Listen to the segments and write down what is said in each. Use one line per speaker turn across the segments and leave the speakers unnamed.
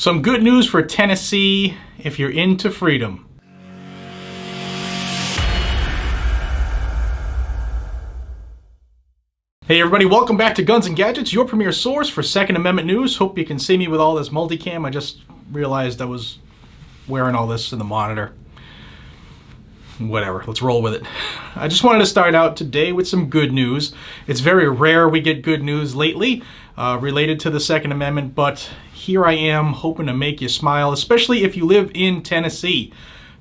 Some good news for Tennessee if you're into freedom. Hey everybody, welcome back to Guns and Gadgets, your premier source for Second Amendment news. Hope you can see me with all this multicam. I just realized I was wearing all this in the monitor. Whatever, let's roll with it. I just wanted to start out today with some good news. It's very rare we get good news lately related to the Second Amendment, but here I am hoping to make you smile, especially if you live in Tennessee.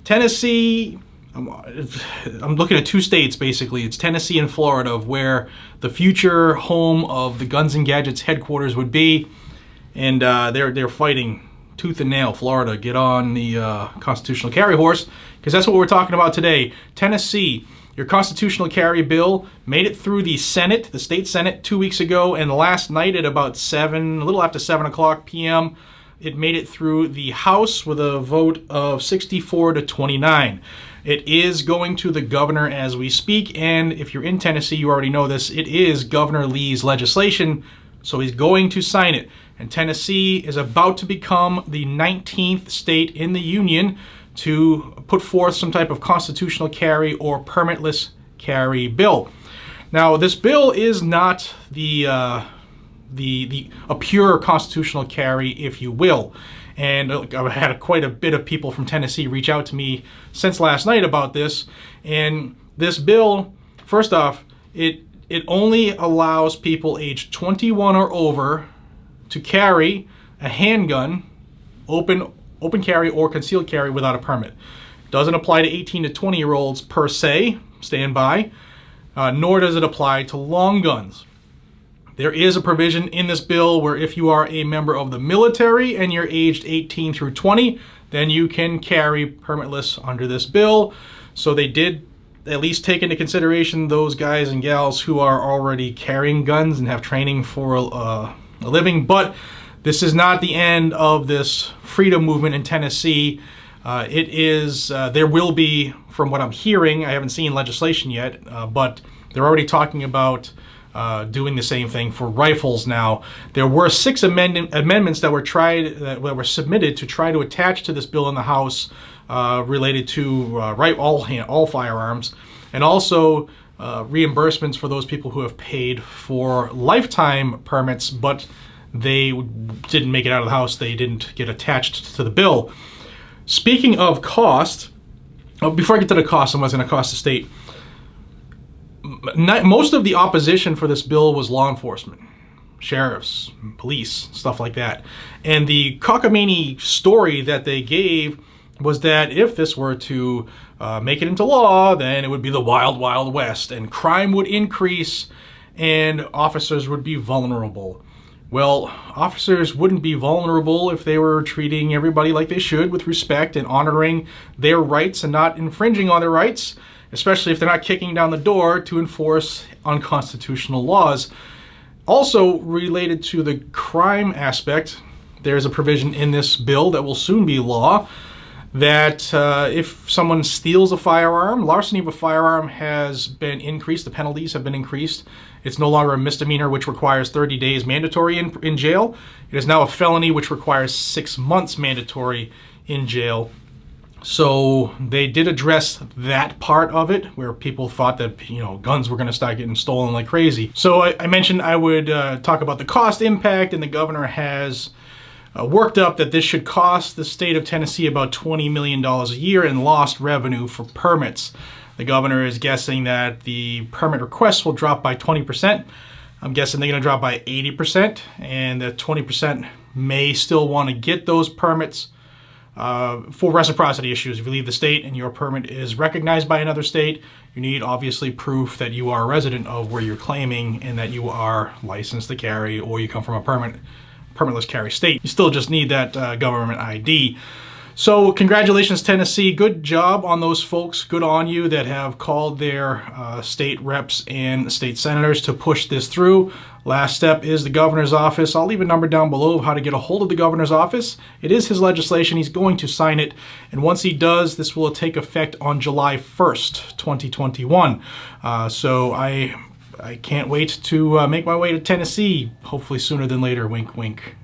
Tennessee, I'm looking at two states basically. It's Tennessee and Florida, of where the future home of the Guns and Gadgets headquarters would be, and they're fighting tooth and nail. Florida, get on the constitutional carry horse, because that's what we're talking about today. Tennessee, your constitutional carry bill made it through the Senate, the state Senate, 2 weeks ago, and last night at about a little after 7 o'clock p.m., it made it through the House with a vote of 64 to 29. It is going to the governor as we speak, and if you're in Tennessee, you already know this, it is Governor Lee's legislation, so he's going to sign it. And Tennessee is about to become the 19th state in the union to put forth some type of constitutional carry or permitless carry bill. Now, this bill is not a pure constitutional carry, if you will. And I've had quite a bit of people from Tennessee reach out to me since last night about this. And this bill, first off, it only allows people aged 21 or over to carry a handgun, open carry or concealed carry without a permit. Doesn't apply to 18 to 20-year-olds per se, stand by, nor does it apply to long guns. There is a provision in this bill where if you are a member of the military and you're aged 18 through 20, then you can carry permitless under this bill. So they did at least take into consideration those guys and gals who are already carrying guns and have training for a living. But this is not the end of this freedom movement in Tennessee. There will be, from what I'm hearing, I haven't seen legislation yet, but they're already talking about doing the same thing for rifles now. There were 6 amendments that were submitted to try to attach to this bill in the House related to all firearms, and also reimbursements for those people who have paid for lifetime permits, but they didn't make it out of the House. They didn't get attached to the bill. Speaking of cost, before I get to the cost and what's going to cost the state, most of the opposition for this bill was law enforcement, sheriffs, police, stuff like that. And the cockamamie story that they gave was that if this were to make it into law, then it would be the wild, wild west, and crime would increase and officers would be vulnerable. Well, officers wouldn't be vulnerable if they were treating everybody like they should, with respect and honoring their rights and not infringing on their rights, especially if they're not kicking down the door to enforce unconstitutional laws. Also, related to the crime aspect, there's a provision in this bill that will soon be law that if someone steals a firearm, larceny of a firearm has been increased, the penalties have been increased. It's no longer a misdemeanor, which requires 30 days mandatory in jail. It is now a felony, which requires 6 months mandatory in jail. So they did address that part of it, where people thought that, guns were going to start getting stolen like crazy. So I mentioned I would talk about the cost impact, and the governor has worked up that this should cost the state of Tennessee about $20 million a year in lost revenue for permits. The governor is guessing that the permit requests will drop by 20%. I'm guessing they're going to drop by 80%, and the 20% may still want to get those permits for reciprocity issues. If you leave the state and your permit is recognized by another state, you need obviously proof that you are a resident of where you're claiming and that you are licensed to carry, or you come from a permitless carry state. You still just need that government ID. So congratulations, Tennessee. Good job on those folks. Good on you that have called their state reps and state senators to push this through. Last step is the governor's office. I'll leave a number down below of how to get a hold of the governor's office. It is his legislation. He's going to sign it. And once he does, this will take effect on July 1st, 2021. So I can't wait to make my way to Tennessee, hopefully sooner than later, wink, wink.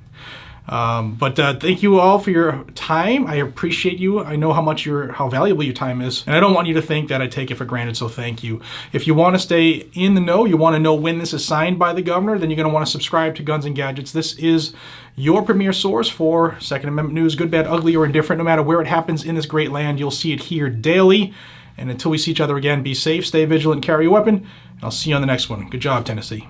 But thank you all for your time. I appreciate you. I know how valuable your time is, and I don't want you to think that I take it for granted, so thank you. If you want to stay in the know, you want to know when this is signed by the governor, then you're going to want to subscribe to Guns and Gadgets. This is your premier source for Second Amendment news, good, bad, ugly, or indifferent. No matter where it happens in this great land, you'll see it here daily. And until we see each other again, be safe, stay vigilant, carry a weapon, and I'll see you on the next one. Good job, Tennessee.